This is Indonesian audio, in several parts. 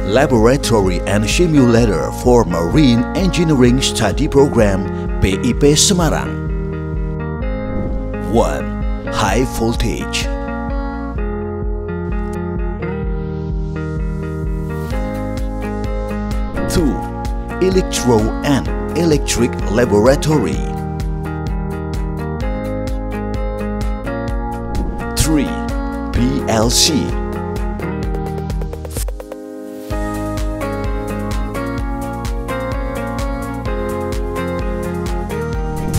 Laboratory and Simulator for Marine Engineering Study Program PIP Semarang. 1. High voltage. 2. Electro and Electric Laboratory. 3. PLC.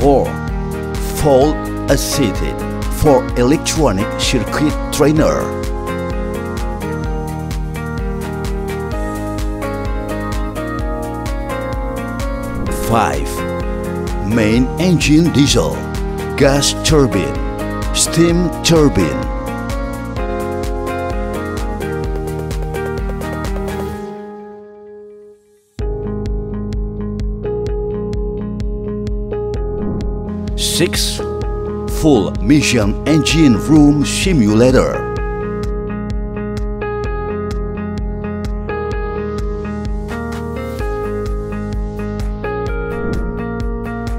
4. Fault Assisted for Electronic Circuit Trainer. 5. Main engine diesel, gas turbine, steam turbine. 6. Full mission engine room simulator.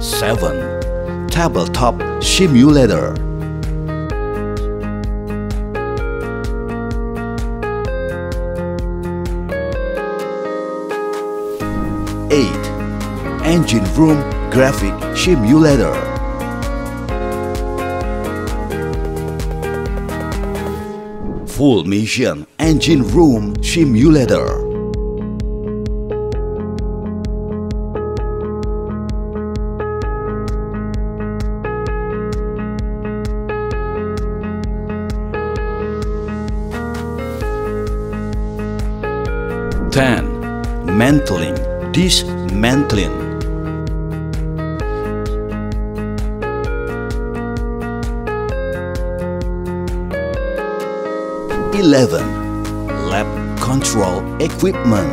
7. Tabletop simulator. 8. Engine room graphic simulator. 9. Full mission engine room simulator. 10. Mantling Dismantling. 11. Lab control equipment.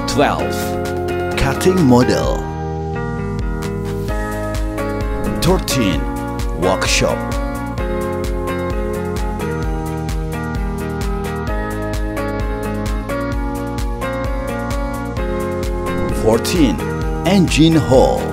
12. Cutting model. 13. Workshop. 14. Engine hall.